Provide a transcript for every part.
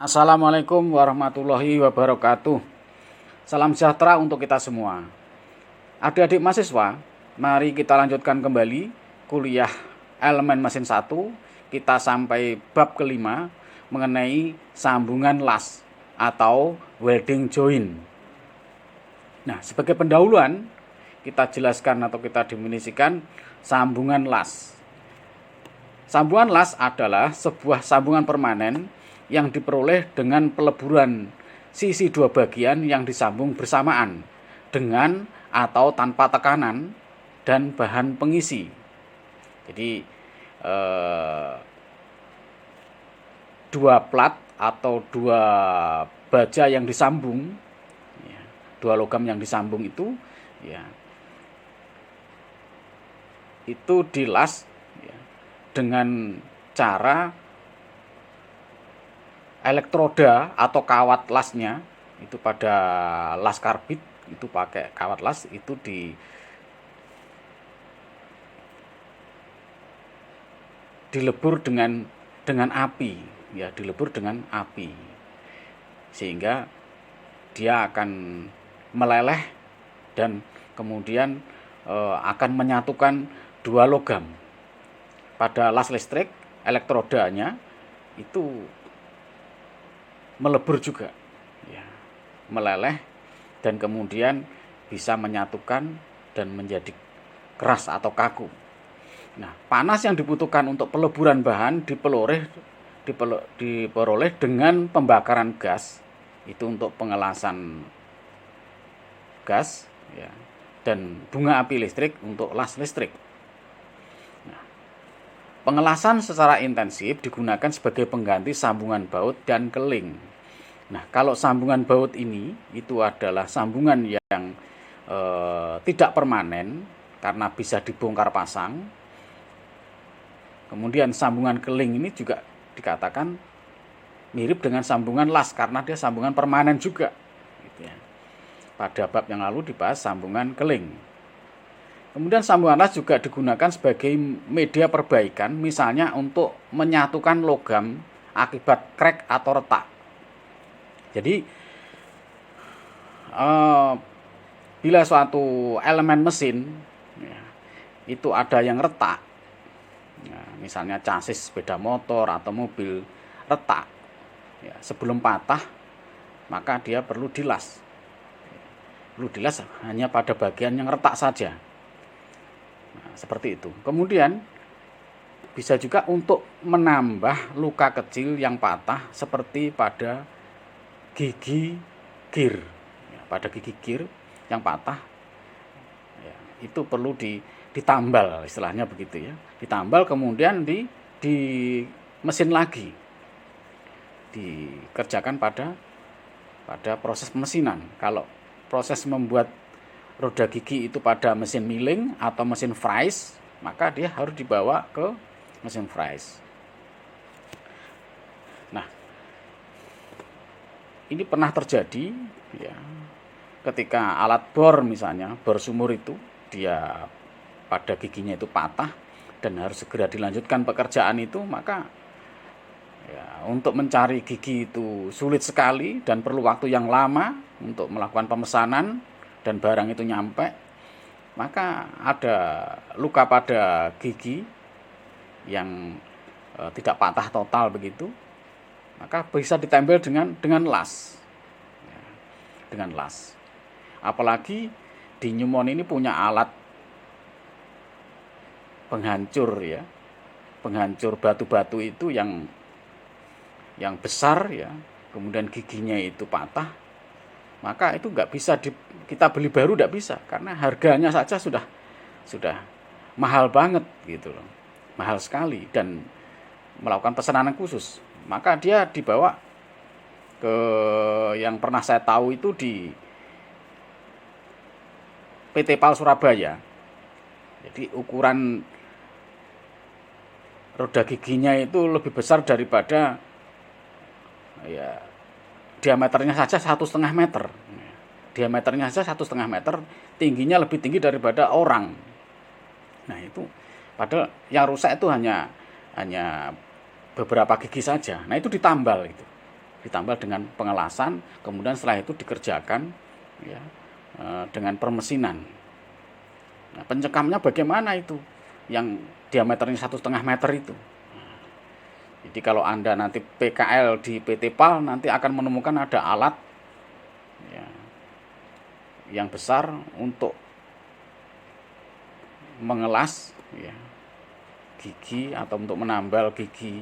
Assalamualaikum warahmatullahi wabarakatuh. Salam sejahtera untuk kita semua. Adik-adik mahasiswa, mari kita lanjutkan kembali kuliah elemen mesin 1. Kita sampai bab kelima mengenai sambungan las atau welding joint. Nah, sebagai pendahuluan kita jelaskan atau kita definisikan sambungan las. Sambungan las adalah sebuah sambungan permanen yang diperoleh dengan peleburan sisi dua bagian yang disambung bersamaan dengan atau tanpa tekanan dan bahan pengisi. Jadi dua plat atau dua baja yang disambung, dua logam yang disambung itu dilas dengan cara elektroda atau kawat lasnya itu pada las karbit itu pakai kawat las itu dilebur dengan api, dilebur dengan api sehingga dia akan meleleh dan kemudian akan menyatukan dua logam. Pada las listrik elektrodanya itu melebur juga, meleleh dan kemudian bisa menyatukan dan menjadi keras atau kaku. Nah, panas yang dibutuhkan untuk peleburan bahan diperoleh dengan pembakaran gas, itu untuk pengelasan gas, dan bunga api listrik untuk las listrik. Pengelasan secara intensif digunakan sebagai pengganti sambungan baut dan keling. Nah, kalau sambungan baut ini itu adalah sambungan yang tidak permanen karena bisa dibongkar pasang. Kemudian sambungan keling ini juga dikatakan mirip dengan sambungan las karena dia sambungan permanen juga. Pada bab yang lalu dibahas sambungan keling. Kemudian sambungan las juga digunakan sebagai media perbaikan, misalnya untuk menyatukan logam akibat krek atau retak. Jadi bila suatu elemen mesin itu ada yang retak, misalnya chassis sepeda motor atau mobil retak, sebelum patah maka dia perlu dilas. Perlu dilas hanya pada bagian yang retak saja. Nah, seperti itu. Kemudian bisa juga untuk menambah luka kecil yang patah seperti pada gigi gear. Pada gigi gear yang patah itu perlu ditambal, istilahnya begitu ya. Ditambal kemudian di mesin lagi. Dikerjakan pada proses pemesinan. Kalau proses membuat roda gigi itu pada mesin milling atau mesin fries, maka dia harus dibawa ke mesin fries. Nah, ini pernah terjadi ketika alat bor, misalnya bor sumur itu dia pada giginya itu patah dan harus segera dilanjutkan pekerjaan itu, maka untuk mencari gigi itu sulit sekali dan perlu waktu yang lama untuk melakukan pemesanan dan barang itu nyampe, maka ada luka pada gigi yang tidak patah total begitu, maka bisa ditempel dengan las. Dengan las. Apalagi di Newmont ini punya alat penghancur penghancur batu-batu itu yang besar kemudian giginya itu patah, maka itu nggak bisa kita beli baru, nggak bisa karena harganya saja sudah mahal banget gitu loh, mahal sekali, dan melakukan pesanan khusus. Maka dia dibawa ke yang pernah saya tahu itu di PT PAL Surabaya. Jadi ukuran roda giginya itu lebih besar daripada diameternya saja 1,5 meter. Diameternya saja 1,5 meter, tingginya lebih tinggi daripada orang. Nah, itu padahal yang rusak itu hanya beberapa gigi saja. Nah, itu ditambal itu. ditambal dengan pengelasan, kemudian setelah itu dikerjakan ya dengan permesinan. Nah, pencekamnya bagaimana itu? Yang diameternya 1,5 meter itu. Jadi kalau Anda nanti PKL di PT PAL nanti akan menemukan ada alat ya, yang besar untuk mengelas ya, gigi atau untuk menambal gigi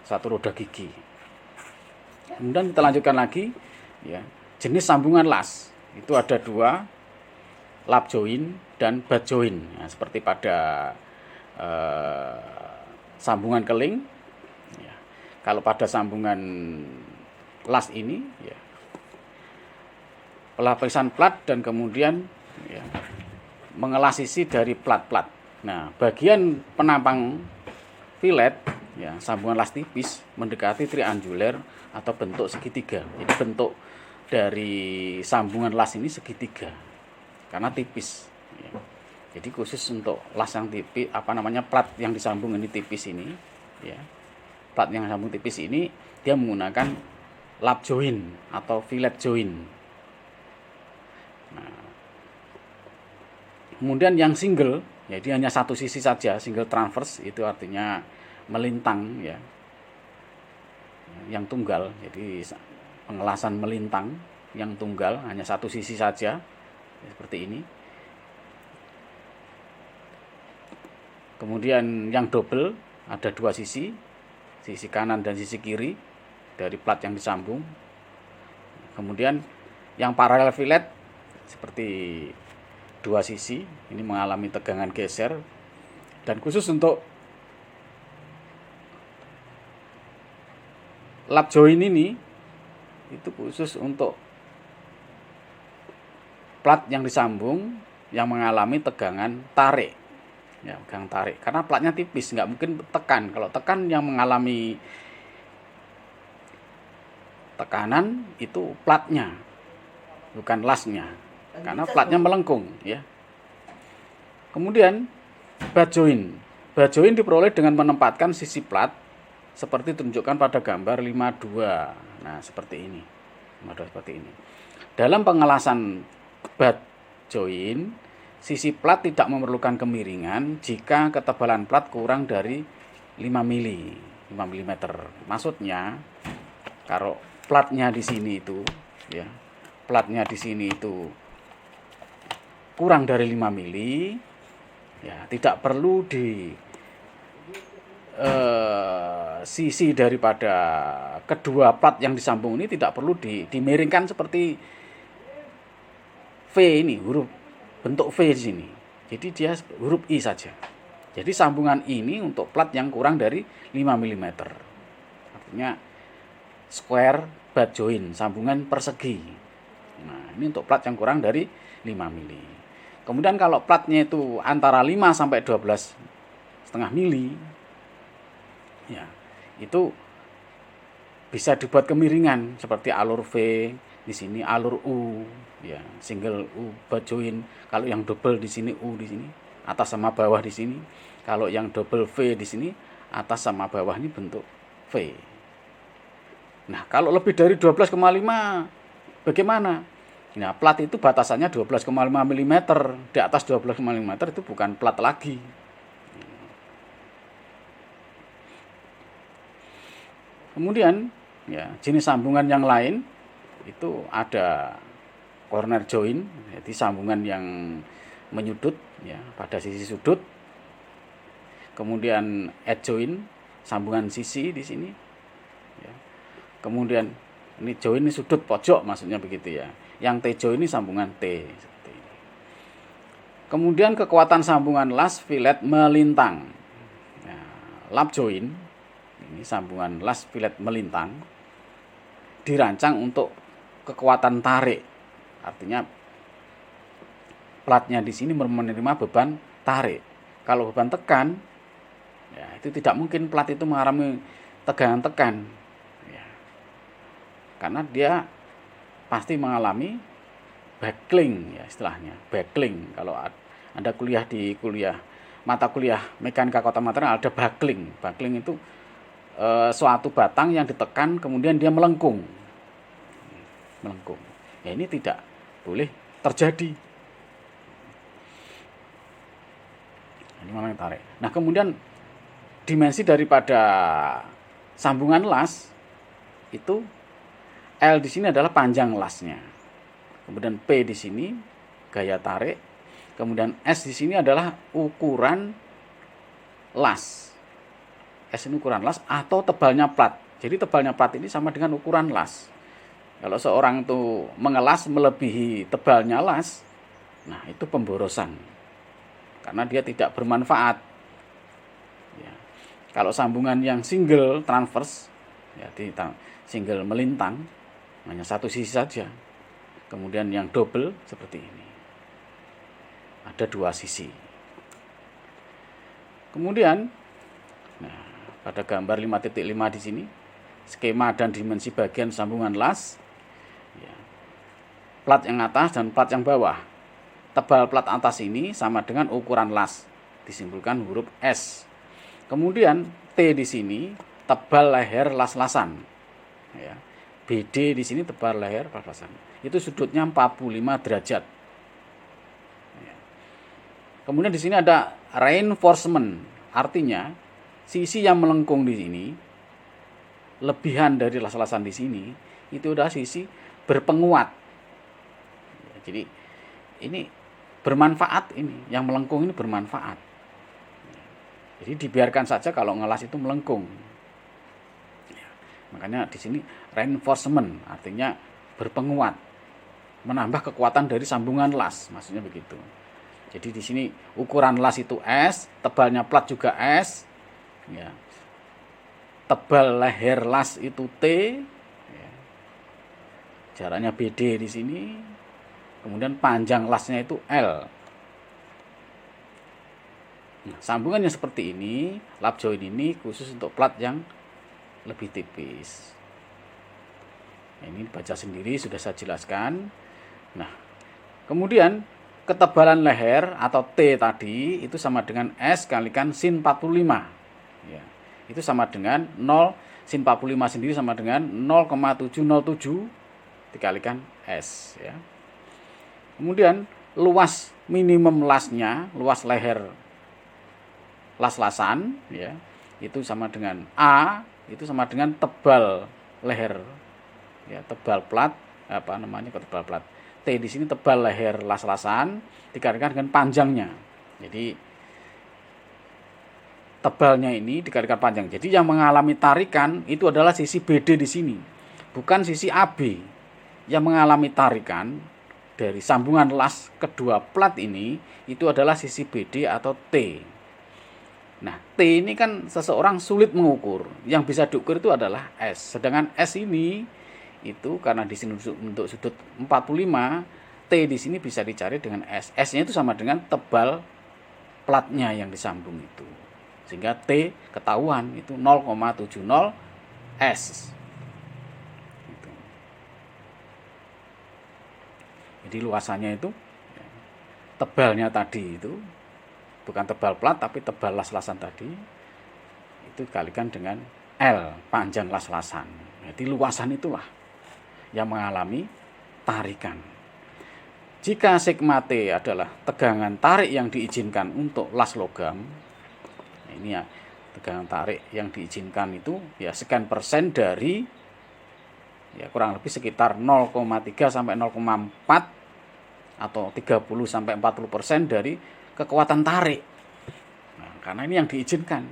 satu roda gigi. Kemudian kita lanjutkan lagi ya, jenis sambungan las itu ada 2, lap join dan butt join. Nah, seperti pada sambungan keling ya. Kalau pada sambungan las ini ya, pelapisan plat dan kemudian ya, mengelas sisi dari plat-plat. Nah, bagian penampang filet ya, sambungan las tipis mendekati triangular atau bentuk segitiga. Jadi bentuk dari sambungan las ini segitiga karena tipis ya. Jadi khusus untuk las yang tipis, plat yang disambung ini tipis ini ya, plat yang disambung tipis ini dia menggunakan lap join atau fillet join. Nah, kemudian yang single, jadi hanya satu sisi saja, single transverse itu artinya melintang ya, yang tunggal. Jadi pengelasan melintang yang tunggal hanya satu sisi saja ya, seperti ini. Kemudian yang double ada 2 sisi, sisi kanan dan sisi kiri dari plat yang disambung. Kemudian yang parallel fillet seperti 2 sisi, ini mengalami tegangan geser. Dan khusus untuk lap join ini itu khusus untuk plat yang disambung yang mengalami tegangan tarik ya, tegangan tarik karena platnya tipis, nggak mungkin tekan. Kalau tekan yang mengalami tekanan itu platnya, bukan lasnya, karena platnya melengkung ya. Kemudian butt join diperoleh dengan menempatkan sisi plat seperti ditunjukkan pada gambar 52. Nah, seperti ini. Dalam pengelasan butt join, sisi plat tidak memerlukan kemiringan jika ketebalan plat kurang dari 5 mm. Maksudnya, kalau platnya di sini itu ya, kurang dari 5 mili ya, tidak perlu di sisi daripada kedua plat yang disambung ini tidak perlu dimiringkan seperti V ini, huruf bentuk V di sini. Jadi dia huruf I saja. Jadi sambungan ini untuk plat yang kurang dari 5 mm. Artinya square butt join, sambungan persegi. Nah, ini untuk plat yang kurang dari 5 mili. Kemudian kalau platnya itu antara 5 sampai 12,5 mili ya, itu bisa dibuat kemiringan seperti alur V di sini, alur U ya, single U butt join. Kalau yang double di sini U di sini, atas sama bawah di sini. Kalau yang double V di sini, atas sama bawah ini bentuk V. Nah, kalau lebih dari 12,5 bagaimana? Nah, plat itu batasannya 12,5 mm. Di atas 12,5 mm itu bukan plat lagi. Kemudian ya, jenis sambungan yang lain itu ada corner join, jadi sambungan yang menyudut ya, pada sisi sudut. Kemudian edge join, sambungan sisi di sini ya. Kemudian ini join ini sudut pojok, maksudnya begitu ya. Yang T join ini sambungan T seperti ini. Kemudian kekuatan sambungan las fillet melintang. Nah, lap join ini sambungan las fillet melintang dirancang untuk kekuatan tarik. Artinya platnya di sini menerima beban tarik. Kalau beban tekan, ya itu tidak mungkin plat itu mengalami tegangan tekan. Ya. Karena dia pasti mengalami backling ya, istilahnya backling. Kalau Anda kuliah di mata kuliah mekanika kota material ada backling. Backling itu suatu batang yang ditekan kemudian dia melengkung. Ya, ini tidak boleh terjadi. Ini memang tarik. Nah, kemudian dimensi daripada sambungan las itu L di sini adalah panjang lasnya. Kemudian P di sini gaya tarik. Kemudian S di sini adalah ukuran las. S ini ukuran las atau tebalnya plat. Jadi tebalnya plat ini sama dengan ukuran las. Kalau seorang itu mengelas melebihi tebalnya las, nah itu pemborosan. Karena dia tidak bermanfaat. Ya. Kalau sambungan yang single transverse, ya single melintang, hanya satu sisi saja. Kemudian yang double seperti ini. Ada dua sisi. Kemudian, nah, pada gambar 5.5 di sini, skema dan dimensi bagian sambungan las, ya, plat yang atas dan plat yang bawah. Tebal plat atas ini sama dengan ukuran las, disimpulkan huruf S. Kemudian T di sini tebal leher las-lasan. Ya. BD di sini tebal leher las-lasan. Itu sudutnya 45 derajat. Ya. Kemudian di sini ada reinforcement, artinya sisi yang melengkung di sini, lebihan dari las-lasan di sini, itu adalah sisi berpenguat. Ya, jadi ini bermanfaat, ini yang melengkung ini bermanfaat. Jadi dibiarkan saja kalau ngelas itu melengkung. Ya, makanya di sini reinforcement artinya berpenguat, menambah kekuatan dari sambungan las, maksudnya begitu. Jadi di sini ukuran las itu S, tebalnya plat juga S, ya. Tebal leher las itu T, ya. Jaraknya BD di sini. Kemudian panjang lasnya itu L. Nah, sambungannya seperti ini, lap join ini khusus untuk plat yang lebih tipis. Nah, ini baca sendiri, sudah saya jelaskan. Nah, kemudian ketebalan leher atau T tadi itu sama dengan S kalikan sin 45. Ya, itu sama dengan 0, sin 45 sendiri sama dengan 0,707 dikalikan S. Ya. Kemudian luas minimum lasnya, luas leher las-lasan, ya, itu sama dengan A, itu sama dengan tebal leher, ya, tebal plat, tebal plat. T di sini tebal leher las-lasan dikalikan dengan panjangnya. Jadi tebalnya ini dikalikan panjang. Jadi yang mengalami tarikan itu adalah sisi BD di sini, bukan sisi AB. Yang mengalami tarikan dari sambungan las kedua plat ini itu adalah sisi BD atau T. Nah, T ini kan seseorang sulit mengukur. Yang bisa diukur itu adalah S. Sedangkan S ini itu karena di sini untuk sudut 45, T di sini bisa dicari dengan S. S-nya itu sama dengan tebal platnya yang disambung itu. Sehingga T ketahuan itu 0,70 S. Jadi luasannya itu, tebalnya tadi itu bukan tebal plat tapi tebal las-lasan tadi itu dikalikan dengan L, panjang las-lasan. Jadi luasan itulah yang mengalami tarikan. Jika sigma T adalah tegangan tarik yang diizinkan untuk las logam, ini ya tegangan tarik yang diizinkan itu ya sekian persen dari, ya kurang lebih sekitar 0,3 sampai 0,4 atau 30 sampai 40% dari kekuatan tarik. Nah, karena ini yang diizinkan.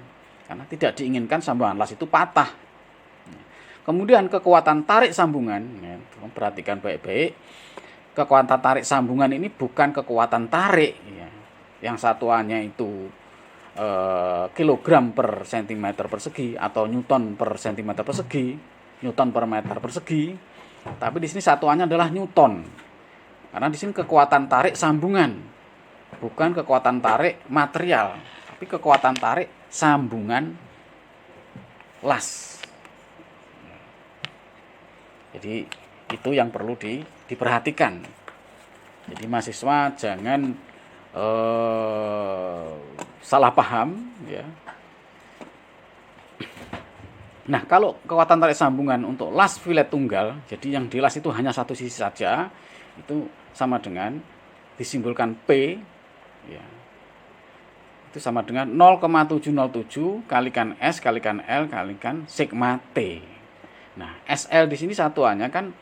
Karena tidak diinginkan sambungan las itu patah. Kemudian kekuatan tarik sambungan, ya, perhatikan baik-baik. Kekuatan tarik sambungan ini bukan kekuatan tarik, ya. Yang satuannya itu kilogram per sentimeter persegi atau newton per sentimeter persegi, newton per meter persegi. Tapi di sini satuannya adalah newton. Karena di sini kekuatan tarik sambungan, bukan kekuatan tarik material, tapi kekuatan tarik sambungan las. Jadi itu yang perlu diperhatikan. Jadi mahasiswa jangan salah paham, ya. Nah, kalau kekuatan tarik sambungan untuk las filet tunggal, jadi yang dilas itu hanya satu sisi saja, itu sama dengan disimbolkan P, ya, itu sama dengan 0,707 kalikan S kalikan L kalikan sigma T. Nah, SL di sini satuannya kan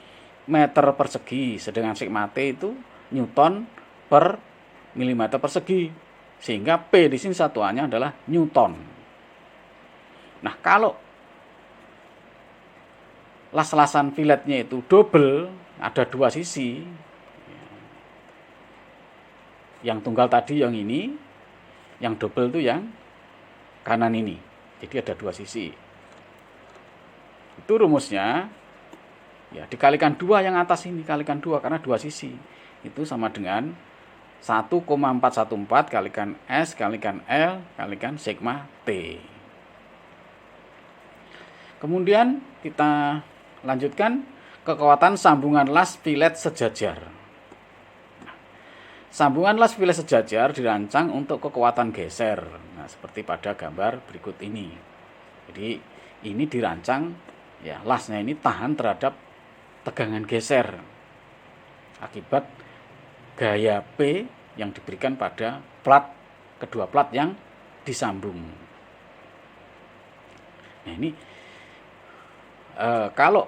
meter persegi, sedangkan sigma T itu Newton per milimeter persegi, sehingga P di sini satuannya adalah Newton. Nah, kalau las-lasan filetnya itu double, ada dua sisi, yang tunggal tadi yang ini, yang double itu yang kanan ini, jadi ada dua sisi. Itu rumusnya, ya dikalikan 2 yang atas ini, kalikan 2 karena dua sisi, itu sama dengan 1,414 kalikan S kalikan L kalikan sigma T. Kemudian kita lanjutkan kekuatan sambungan las filet sejajar. Sambungan las filet sejajar dirancang untuk kekuatan geser. Nah, seperti pada gambar berikut ini. Jadi ini dirancang, ya lasnya ini tahan terhadap tegangan geser akibat gaya P yang diberikan pada plat, kedua plat yang disambung. Nah, ini kalau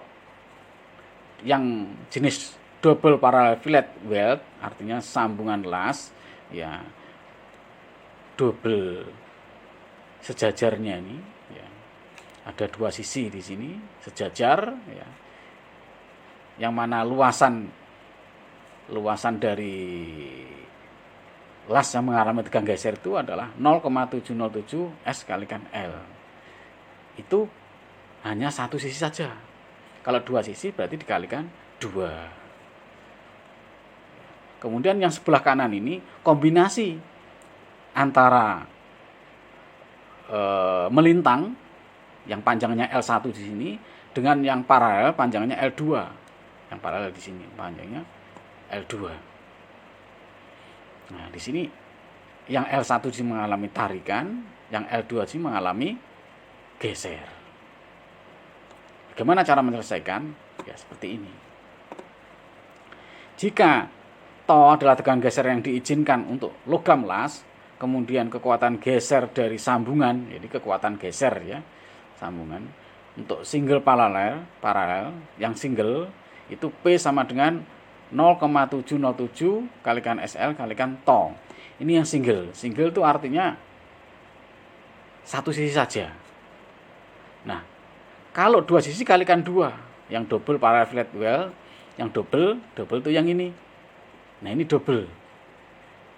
yang jenis double parallel fillet weld, artinya sambungan las, ya double sejajarnya ini, ya, ada dua sisi di sini sejajar, ya, yang mana luasan dari las yang mengalami tegang geser itu adalah 0,707 S kalikan L. Itu hanya satu sisi saja. Kalau dua sisi berarti dikalikan 2. Kemudian yang sebelah kanan ini kombinasi antara melintang yang panjangnya L1 di sini dengan yang paralel panjangnya L2. Yang paralel di sini panjangnya L2. Nah, di sini yang L1 di sini mengalami tarikan, yang L2 di sini mengalami geser. Bagaimana cara menyelesaikan? Ya seperti ini. Jika to adalah tegangan geser yang diizinkan untuk logam las, kemudian kekuatan geser dari sambungan, jadi kekuatan geser ya, sambungan untuk single paralel yang single itu P sama dengan 0,707 kalikan SL kalikan to. Ini yang single. Single itu artinya satu sisi saja. Nah, kalau dua sisi kalikan 2. Yang double parallel fillet weld, yang double itu yang ini. Nah, ini double.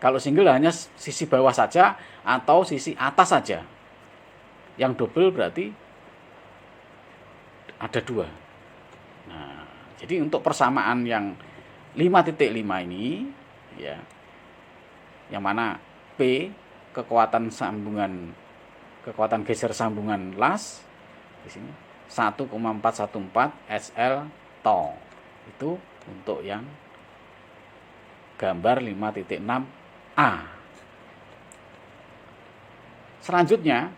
Kalau single hanya sisi bawah saja atau sisi atas saja. Yang double berarti ada 2. Nah, jadi untuk persamaan yang 5.5 ini, ya, yang mana P kekuatan geser sambungan las di sini 1,414 SL to. Itu untuk yang gambar 5.6a. Selanjutnya,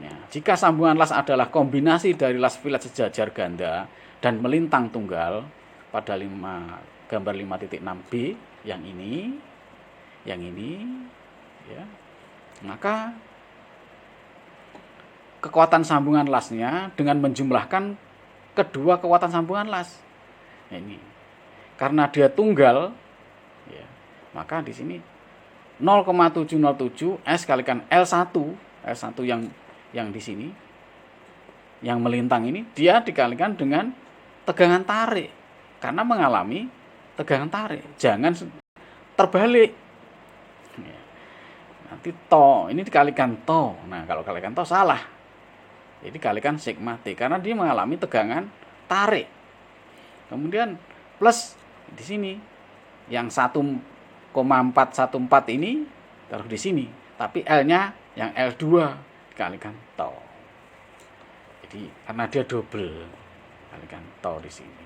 ya, jika sambungan las adalah kombinasi dari las filet sejajar ganda dan melintang tunggal pada gambar 5.6b yang ini, ya, maka kekuatan sambungan lasnya dengan menjumlahkan kedua kekuatan sambungan las. Nah, ini karena dia tunggal, ya, maka di sini 0,707 S kalikan L1 yang di sini yang melintang ini dia dikalikan dengan tegangan tarik karena mengalami tegangan tarik. Jangan terbalik. Ya. Nanti to ini dikalikan to. Nah, kalau kalikan to salah. Jadi kalikan sigma T karena dia mengalami tegangan tarik. Kemudian plus di sini yang 1,414 ini taruh di sini, tapi L-nya yang L2 dikalikan to. Jadi karena dia double kalikan to di sini.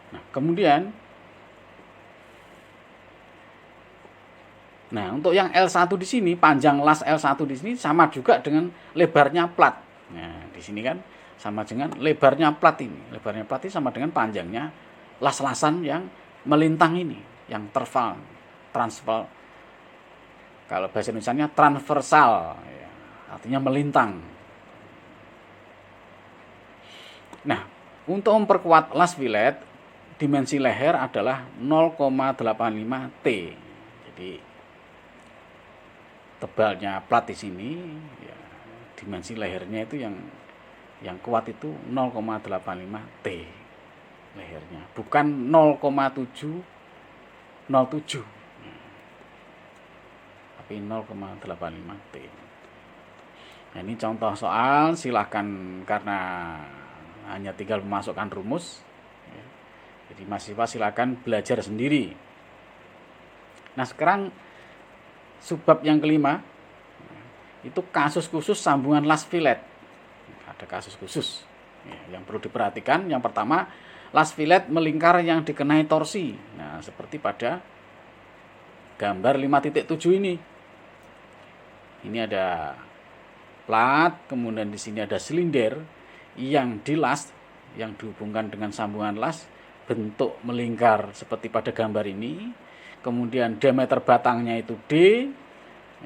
Nah, kemudian Nah, untuk yang L1 di sini, panjang las L1 di sini sama juga dengan lebarnya plat. Nah, di sini kan sama dengan lebarnya plat ini. Lebarnya plat ini sama dengan panjangnya las-lasan yang melintang ini, yang terval, transval. Kalau bahasa Indonesianya transversal, ya, artinya melintang. Nah, untuk memperkuat las fillet, dimensi leher adalah 0,85 T. Jadi tebalnya plat di sini, ya, dimensi lehernya itu yang kuat itu 0,85 T lehernya, bukan 0,707, tapi 0,85 T. Nah, ini contoh soal, silahkan karena hanya tinggal memasukkan rumus. Jadi mahasiswa silakan belajar sendiri. Nah, sekarang subbab yang kelima itu kasus khusus sambungan las fillet. Ada kasus khusus yang perlu diperhatikan. Yang pertama, las fillet melingkar yang dikenai torsi. Nah, seperti pada gambar 5.7 ini. Ini ada plat, kemudian di sini ada silinder yang dilas, yang dihubungkan dengan sambungan las, bentuk melingkar seperti pada gambar ini. Kemudian diameter batangnya itu D,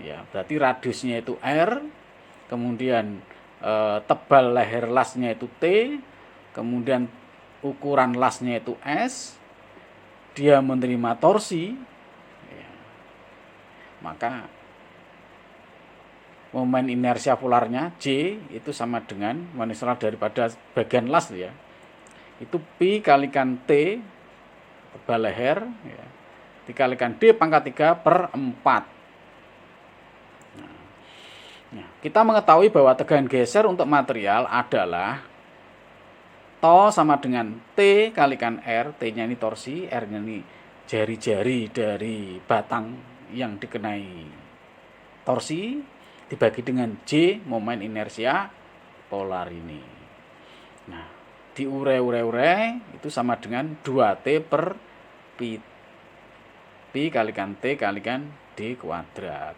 ya, berarti radiusnya itu R. Kemudian tebal leher lasnya itu T. Kemudian ukuran lasnya itu S. Dia menerima torsi, ya, maka momen inersia polarnya J itu sama dengan momen inersia daripada bagian las, ya, itu Pi kalikan T tebal leher, ya, dikalikan D pangkat 3/4. Nah, kita mengetahui bahwa tegangan geser untuk material adalah to sama dengan T kalikan R. T-nya ini torsi, R-nya ini jari-jari dari batang yang dikenai torsi, dibagi dengan J momen inersia polar ini. Nah, diure-ure itu sama dengan 2T per Pi kalikan T kalikan D kuadrat.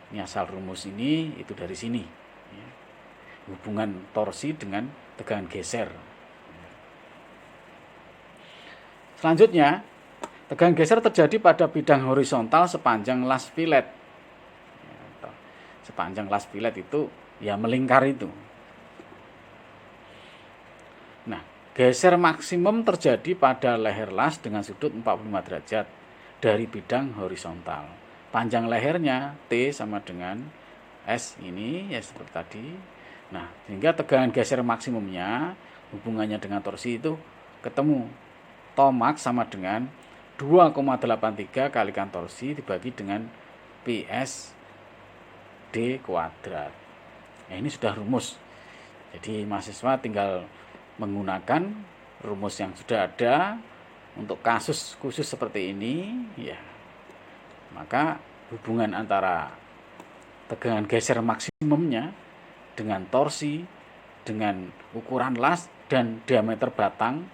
Ini asal rumus ini itu dari sini, ya. Hubungan torsi dengan tegangan geser. Selanjutnya, tegangan geser terjadi pada bidang horizontal sepanjang las fillet. Sepanjang las fillet itu ya melingkar itu. Nah, geser maksimum terjadi pada leher las dengan sudut 45 derajat dari bidang horizontal. Panjang lehernya T sama dengan S ini, ya seperti tadi. Nah, sehingga tegangan geser maksimumnya hubungannya dengan torsi itu ketemu. Tomax sama dengan 2,83 kalikan torsi dibagi dengan PS D kuadrat. Nah, ini sudah rumus. Jadi mahasiswa tinggal menggunakan rumus yang sudah ada untuk kasus khusus seperti ini, ya. Maka hubungan antara tegangan geser maksimumnya dengan torsi, dengan ukuran las dan diameter batang,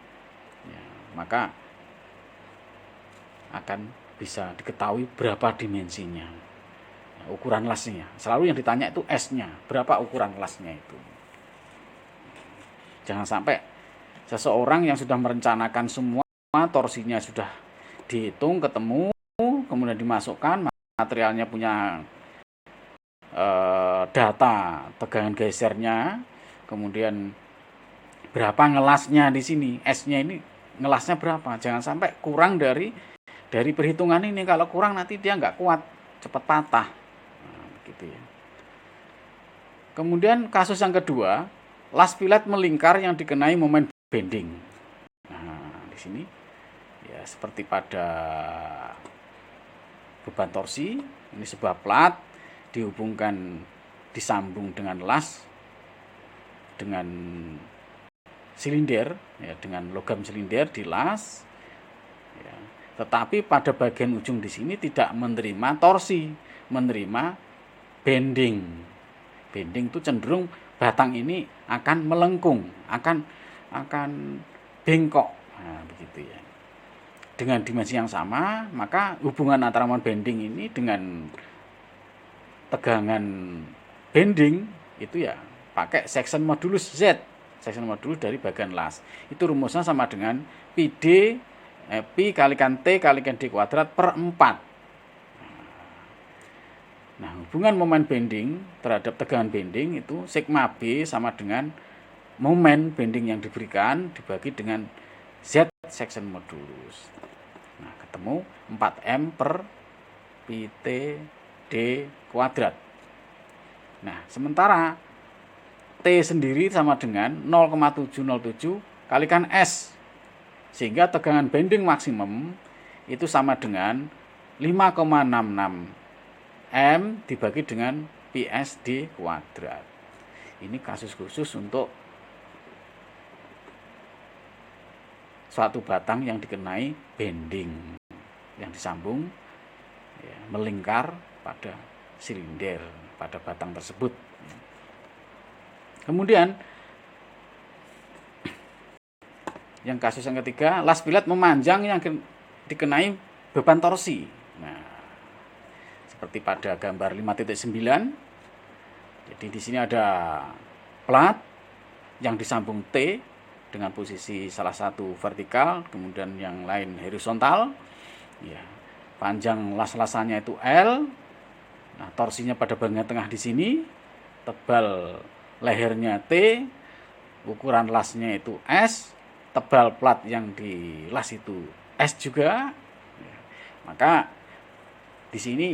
ya, maka akan bisa diketahui berapa dimensinya, ya, ukuran lasnya. Selalu yang ditanya itu S-nya, berapa ukuran lasnya itu. Jangan sampai seseorang yang sudah merencanakan semua, torsinya sudah dihitung, ketemu, kemudian dimasukkan, materialnya punya data tegangan gesernya, kemudian berapa ngelasnya di sini, S-nya ini ngelasnya berapa. Jangan sampai kurang dari perhitungan ini. Kalau kurang nanti dia nggak kuat, cepat patah. Nah, begitu ya. Kemudian kasus yang kedua, las fillet melingkar yang dikenai momen bending. Nah, di sini ya seperti pada beban torsi, ini sebuah plat dihubungkan, disambung dengan las, dengan silinder, ya, dengan logam silinder dilas, ya. Tetapi pada bagian ujung di sini tidak menerima torsi, menerima bending. Bending itu cenderung batang ini akan melengkung, akan bengkok. Nah, begitu ya. D dengan dimensi yang sama, maka hubungan antara moment bending ini dengan tegangan bending itu ya pakai section modulus Z, section modulus dari bagian las. Itu rumusnya sama dengan Pi kalikan T kalikan D kuadrat per 4. Nah, hubungan momen bending terhadap tegangan bending itu sigma B sama dengan momen bending yang diberikan dibagi dengan Z section modulus. Nah, ketemu 4M per Pi T D kuadrat. Nah, sementara T sendiri sama dengan 0,707 kalikan S. Sehingga tegangan bending maksimum itu sama dengan 5,66 M dibagi dengan PSD kuadrat. Ini kasus khusus untuk suatu batang yang dikenai bending, yang disambung ya, melingkar pada silinder, pada batang tersebut. Kemudian yang kasus yang ketiga, las pilet memanjang yang dikenai beban torsi. Nah, seperti pada gambar 5.9. Jadi di sini ada plat yang disambung T dengan posisi salah satu vertikal, kemudian yang lain horizontal. Ya, panjang las-lasannya itu L. Nah, torsinya pada bagian tengah di sini, tebal lehernya T, ukuran lasnya itu S, tebal plat yang di las itu S juga. Ya, maka di sini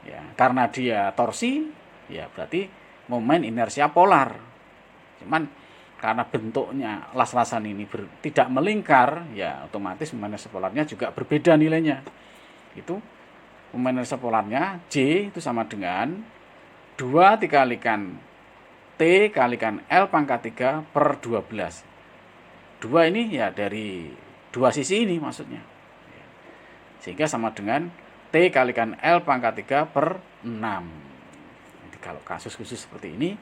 ya, karena dia torsi, ya berarti momen inersia polar. Cuman karena bentuknya las-lasan ini tidak melingkar, ya otomatis momen inersia polarnya juga berbeda nilainya. Itu momen inersia polarnya J itu sama dengan 2 dikalikan T kalikan L pangkat 3 per 12. 2 ini ya dari dua sisi ini maksudnya. Sehingga sama dengan T kalikan L pangkat 3 per 6. Jadi kalau kasus khusus seperti ini,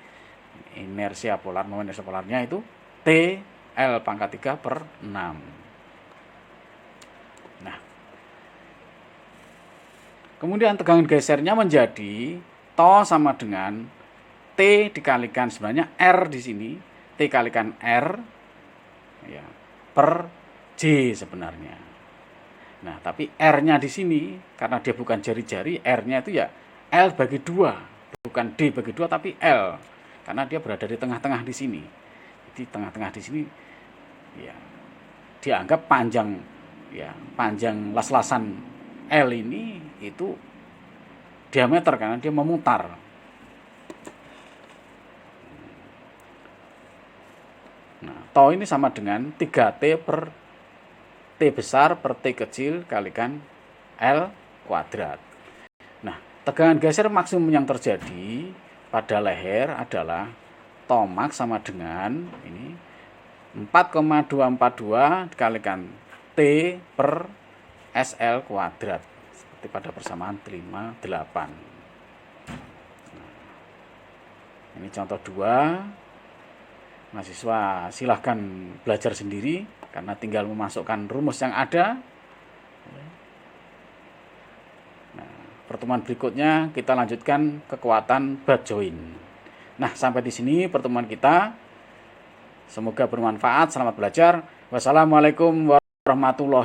inersia polar, momen inersia polarnya itu T L pangkat 3 per 6. Nah, kemudian tegangan gesernya menjadi to sama dengan T dikalikan sebenarnya R di sini, T kalikan R ya, per J sebenarnya. Nah, tapi R-nya di sini karena dia bukan jari-jari, R-nya itu ya L bagi 2, bukan D bagi 2 tapi L. Karena dia berada di tengah-tengah di sini. Jadi tengah-tengah di sini ya dianggap panjang ya, panjang las-lasan L ini itu diameter karena dia memutar. Nah, tau ini sama dengan 3T per T besar per T kecil kalikan L kuadrat. Nah, tegangan geser maksimum yang terjadi pada leher adalah Tomax sama dengan ini 4,242 dikalikan T per SL kuadrat. Seperti pada persamaan 5, 8. Nah, ini contoh 2. Mahasiswa silahkan belajar sendiri karena tinggal memasukkan rumus yang ada. Nah, pertemuan berikutnya kita lanjutkan kekuatan butt joint. Nah, sampai di sini pertemuan kita. Semoga bermanfaat. Selamat belajar. Wassalamualaikum warahmatullahi